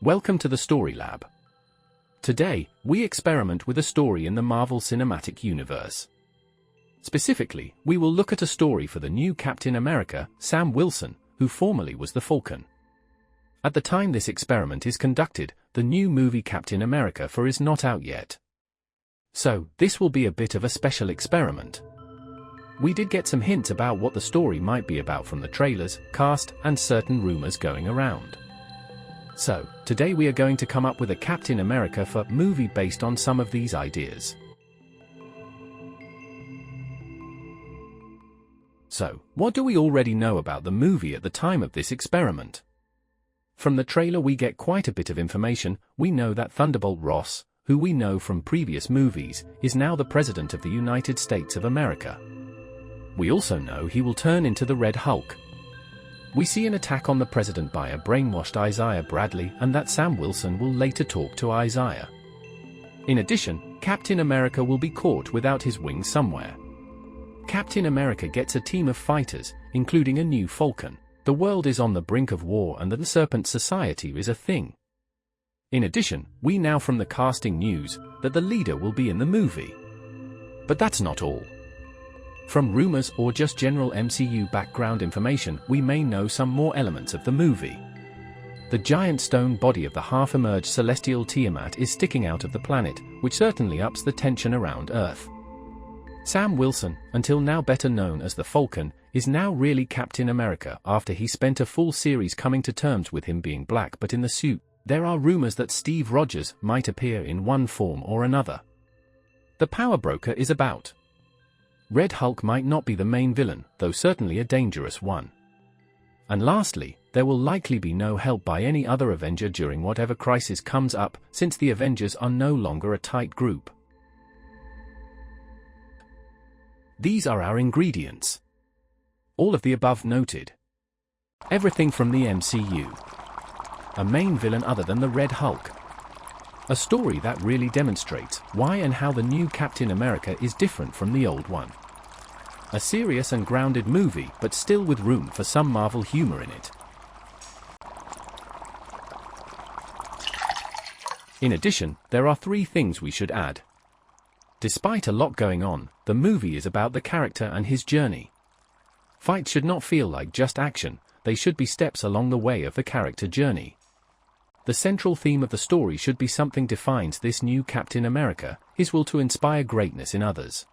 Welcome to the Story Lab. Today, we experiment with a story in the Marvel Cinematic Universe. Specifically, we will look at a story for the new Captain America, Sam Wilson, who formerly was the Falcon. At the time this experiment is conducted, the new movie Captain America 4 is not out yet. So, this will be a bit of a special experiment. We did get some hints about what the story might be about from the trailers, cast, and certain rumors going around. So, today we are going to come up with a Captain America 4 movie based on some of these ideas. So, what do we already know about the movie at the time of this experiment? From the trailer we get quite a bit of information. We know that Thunderbolt Ross, who we know from previous movies, is now the President of the United States of America. We also know he will turn into the Red Hulk. We see an attack on the President by a brainwashed Isaiah Bradley, and that Sam Wilson will later talk to Isaiah. In addition, Captain America will be caught without his wings somewhere. Captain America gets a team of fighters, including a new Falcon. The world is on the brink of war and the Serpent Society is a thing. In addition, we know from the casting news that the leader will be in the movie. But that's not all. From rumors or just general MCU background information, we may know some more elements of the movie. The giant stone body of the half-emerged celestial Tiamat is sticking out of the planet, which certainly ups the tension around Earth. Sam Wilson, until now better known as the Falcon, is now really Captain America after he spent a full series coming to terms with him being black but in the suit. There are rumors that Steve Rogers might appear in one form or another. The Power Broker is about. Red Hulk might not be the main villain, though certainly a dangerous one. And lastly, there will likely be no help by any other Avenger during whatever crisis comes up, since the Avengers are no longer a tight group. These are our ingredients. All of the above noted. Everything from the MCU. A main villain other than the Red Hulk. A story that really demonstrates why and how the new Captain America is different from the old one. A serious and grounded movie, but still with room for some Marvel humor in it. In addition, there are 3 things we should add. Despite a lot going on, the movie is about the character and his journey. Fights should not feel like just action, they should be steps along the way of the character journey. The central theme of the story should be something defines this new Captain America, his will to inspire greatness in others.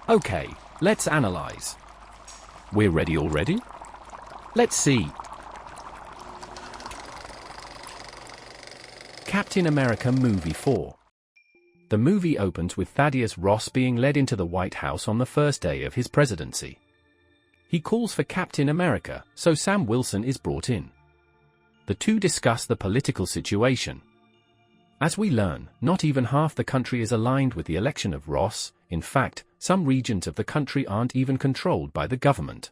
Okay, let's analyze. We're ready already? Let's see. Captain America Movie 4. The movie opens with Thaddeus Ross being led into the White House on the first day of his presidency. He calls for Captain America, so Sam Wilson is brought in. The two discuss the political situation. As we learn, not even half the country is aligned with the election of Ross. In fact, some regions of the country aren't even controlled by the government.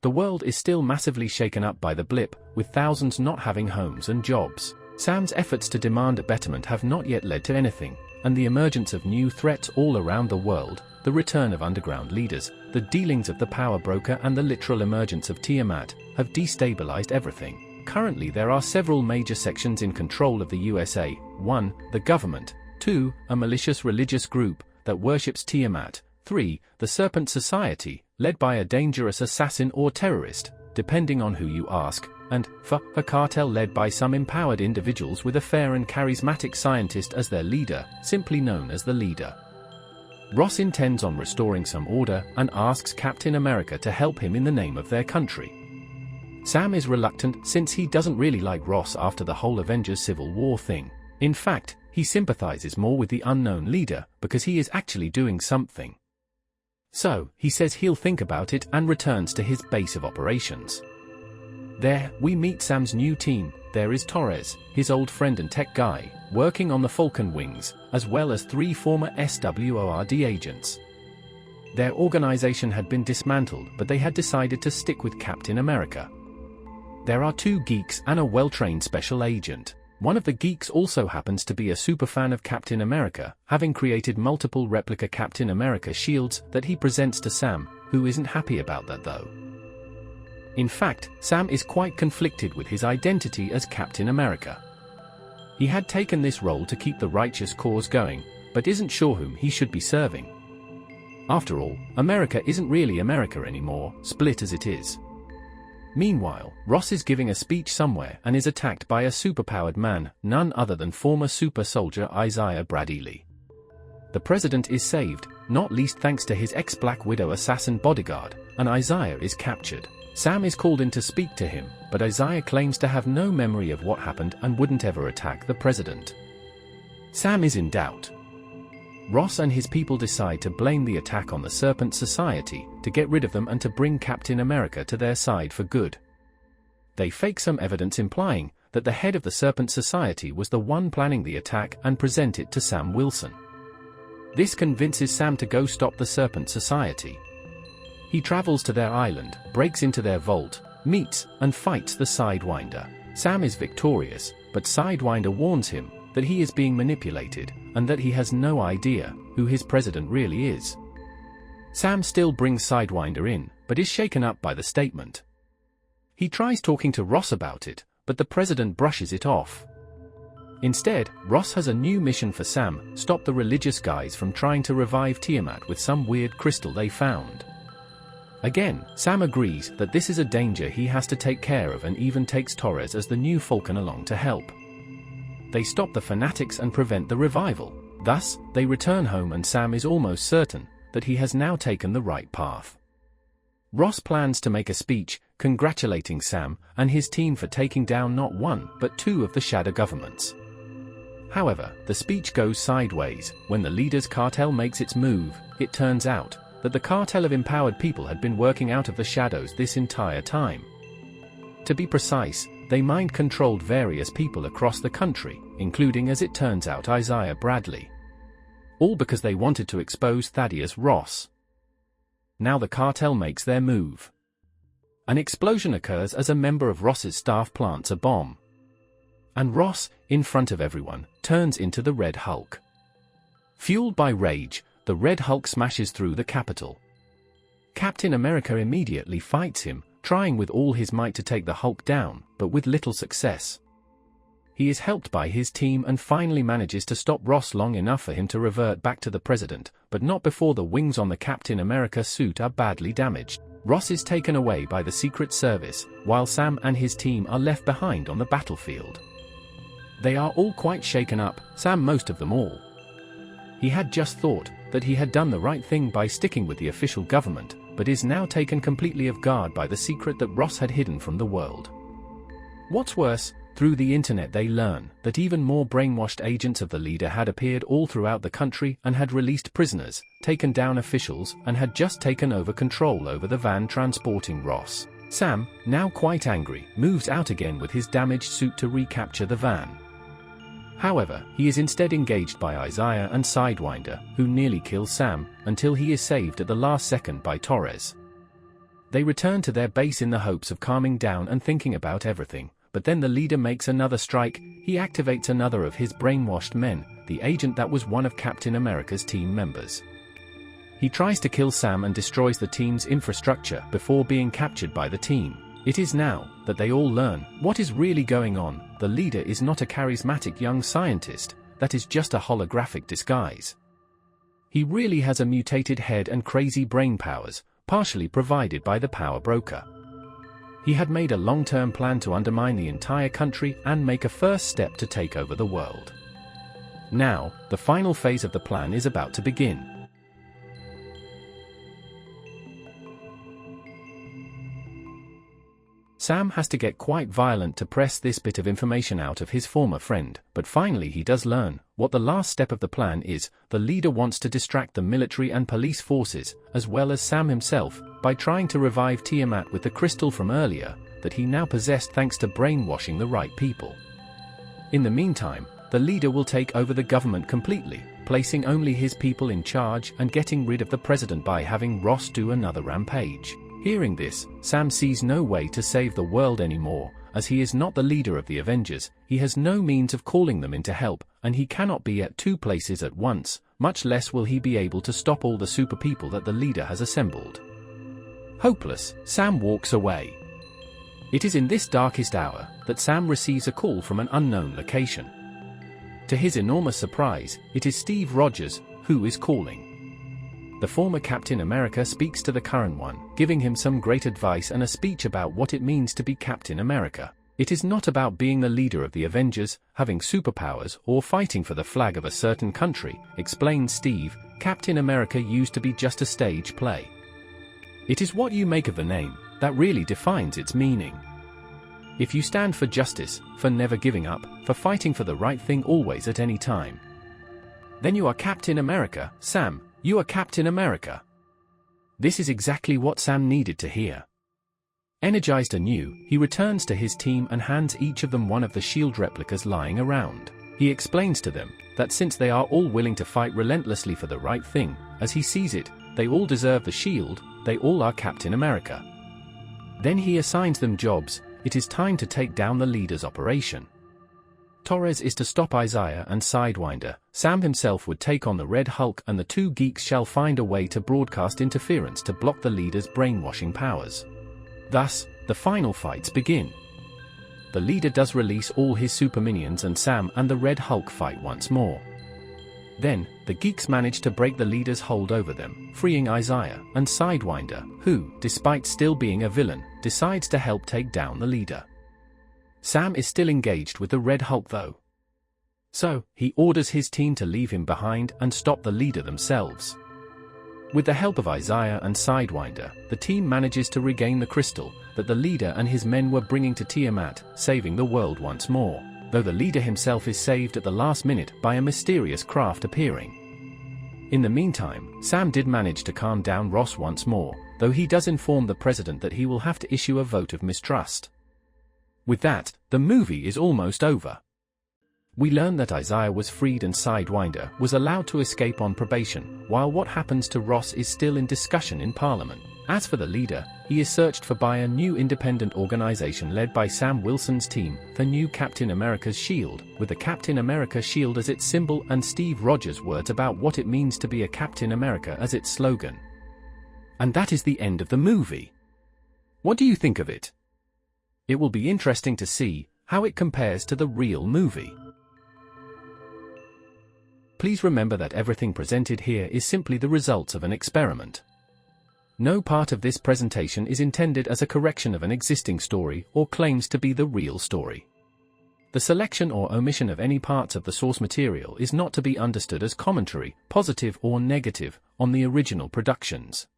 The world is still massively shaken up by the blip, with thousands not having homes and jobs. Sam's efforts to demand a betterment have not yet led to anything, and the emergence of new threats all around the world, the return of underground leaders, the dealings of the Power Broker and the literal emergence of Tiamat, have destabilized everything. Currently there are several major sections in control of the USA. 1. The government. 2. A malicious religious group that worships Tiamat. 3. The Serpent Society, led by a dangerous assassin or terrorist, depending on who you ask. And 4. A cartel led by some empowered individuals with a fair and charismatic scientist as their leader, simply known as the Leader. Ross intends on restoring some order and asks Captain America to help him in the name of their country. Sam is reluctant since he doesn't really like Ross after the whole Avengers Civil War thing. In fact, he sympathizes more with the unknown leader because he is actually doing something. So, he says he'll think about it and returns to his base of operations. There, we meet Sam's new team. There is Torres, his old friend and tech guy, working on the Falcon wings, as well as 3 former SWORD agents. Their organization had been dismantled, but they had decided to stick with Captain America. There are 2 geeks and a well-trained special agent. One of the geeks also happens to be a superfan of Captain America, having created multiple replica Captain America shields that he presents to Sam, who isn't happy about that though. In fact, Sam is quite conflicted with his identity as Captain America. He had taken this role to keep the righteous cause going, but isn't sure whom he should be serving. After all, America isn't really America anymore, split as it is. Meanwhile, Ross is giving a speech somewhere and is attacked by a superpowered man, none other than former super soldier Isaiah Bradley. The president is saved, not least thanks to his ex-Black Widow assassin bodyguard, and Isaiah is captured. Sam is called in to speak to him, but Isaiah claims to have no memory of what happened and wouldn't ever attack the president. Sam is in doubt. Ross and his people decide to blame the attack on the Serpent Society, to get rid of them and to bring Captain America to their side for good. They fake some evidence implying that the head of the Serpent Society was the one planning the attack and present it to Sam Wilson. This convinces Sam to go stop the Serpent Society. He travels to their island, breaks into their vault, meets and fights the Sidewinder. Sam is victorious, but Sidewinder warns him that he is being manipulated, and that he has no idea who his president really is. Sam still brings Sidewinder in, but is shaken up by the statement. He tries talking to Ross about it, but the president brushes it off. Instead, Ross has a new mission for Sam: stop the religious guys from trying to revive Tiamat with some weird crystal they found. Again, Sam agrees that this is a danger he has to take care of and even takes Torres as the new Falcon along to help. They stop the fanatics and prevent the revival. Thus, they return home and Sam is almost certain that he has now taken the right path. Ross plans to make a speech, congratulating Sam and his team for taking down not one but two of the shadow governments. However, the speech goes sideways. When the leader's cartel makes its move, it turns out that the cartel of empowered people had been working out of the shadows this entire time. To be precise, they mind-controlled various people across the country, including, as it turns out, Isaiah Bradley. All because they wanted to expose Thaddeus Ross. Now the cartel makes their move. An explosion occurs as a member of Ross's staff plants a bomb. And Ross, in front of everyone, turns into the Red Hulk. Fueled by rage, the Red Hulk smashes through the Capitol. Captain America immediately fights him, trying with all his might to take the Hulk down, but with little success. He is helped by his team and finally manages to stop Ross long enough for him to revert back to the president, but not before the wings on the Captain America suit are badly damaged. Ross is taken away by the Secret Service, while Sam and his team are left behind on the battlefield. They are all quite shaken up, Sam most of them all. He had just thought that he had done the right thing by sticking with the official government, but is now taken completely off guard by the secret that Ross had hidden from the world. What's worse, through the internet they learn that even more brainwashed agents of the leader had appeared all throughout the country and had released prisoners, taken down officials, and had just taken over control over the van transporting Ross. Sam, now quite angry, moves out again with his damaged suit to recapture the van. However, he is instead engaged by Isaiah and Sidewinder, who nearly kill Sam, until he is saved at the last second by Torres. They return to their base in the hopes of calming down and thinking about everything, but then the leader makes another strike. He activates another of his brainwashed men, the agent that was one of Captain America's team members. He tries to kill Sam and destroys the team's infrastructure before being captured by the team. It is now that they all learn what is really going on. The leader is not a charismatic young scientist, that is just a holographic disguise. He really has a mutated head and crazy brain powers, partially provided by the power broker. He had made a long-term plan to undermine the entire country and make a first step to take over the world. Now, the final phase of the plan is about to begin. Sam has to get quite violent to press this bit of information out of his former friend, but finally he does learn what the last step of the plan is. The leader wants to distract the military and police forces, as well as Sam himself, by trying to revive Tiamat with the crystal from earlier, that he now possessed thanks to brainwashing the right people. In the meantime, the leader will take over the government completely, placing only his people in charge and getting rid of the president by having Ross do another rampage. Hearing this, Sam sees no way to save the world anymore, as he is not the leader of the Avengers. He has no means of calling them in to help, and he cannot be at two places at once, much less will he be able to stop all the super people that the leader has assembled. Hopeless, Sam walks away. It is in this darkest hour that Sam receives a call from an unknown location. To his enormous surprise, it is Steve Rogers who is calling. The former Captain America speaks to the current one, giving him some great advice and a speech about what it means to be Captain America. It is not about being the leader of the Avengers, having superpowers, or fighting for the flag of a certain country, explains Steve. Captain America used to be just a stage play. It is what you make of the name that really defines its meaning. If you stand for justice, for never giving up, for fighting for the right thing always at any time, then you are Captain America, Sam, you are Captain America. This is exactly what Sam needed to hear. Energized anew, he returns to his team and hands each of them one of the shield replicas lying around. He explains to them that since they are all willing to fight relentlessly for the right thing, as he sees it, they all deserve the shield, they all are Captain America. Then he assigns them jobs. It is time to take down the leader's operation. Torres is to stop Isaiah and Sidewinder. Sam himself would take on the Red Hulk, and the two geeks shall find a way to broadcast interference to block the leader's brainwashing powers. Thus, the final fights begin. The leader does release all his super minions and Sam and the Red Hulk fight once more. Then, the geeks manage to break the leader's hold over them, freeing Isaiah and Sidewinder, who, despite still being a villain, decides to help take down the leader. Sam is still engaged with the Red Hulk though. So, he orders his team to leave him behind and stop the leader themselves. With the help of Isaiah and Sidewinder, the team manages to regain the crystal that the leader and his men were bringing to Tiamat, saving the world once more, though the leader himself is saved at the last minute by a mysterious craft appearing. In the meantime, Sam did manage to calm down Ross once more, though he does inform the president that he will have to issue a vote of mistrust. With that, the movie is almost over. We learn that Isaiah was freed and Sidewinder was allowed to escape on probation, while what happens to Ross is still in discussion in Parliament. As for the leader, he is searched for by a new independent organization led by Sam Wilson's team, the new Captain America's shield, with the Captain America shield as its symbol and Steve Rogers' words about what it means to be a Captain America as its slogan. And that is the end of the movie. What do you think of it? It will be interesting to see how it compares to the real movie. Please remember that everything presented here is simply the results of an experiment. No part of this presentation is intended as a correction of an existing story or claims to be the real story. The selection or omission of any parts of the source material is not to be understood as commentary, positive or negative, on the original productions.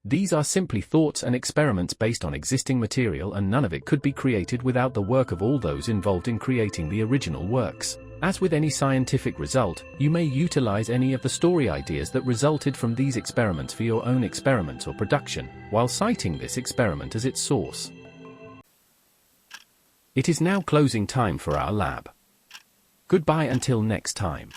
These are simply thoughts and experiments based on existing material, and none of it could be created without the work of all those involved in creating the original works. As with any scientific result, you may utilize any of the story ideas that resulted from these experiments for your own experiments or production, while citing this experiment as its source. It is now closing time for our lab. Goodbye until next time.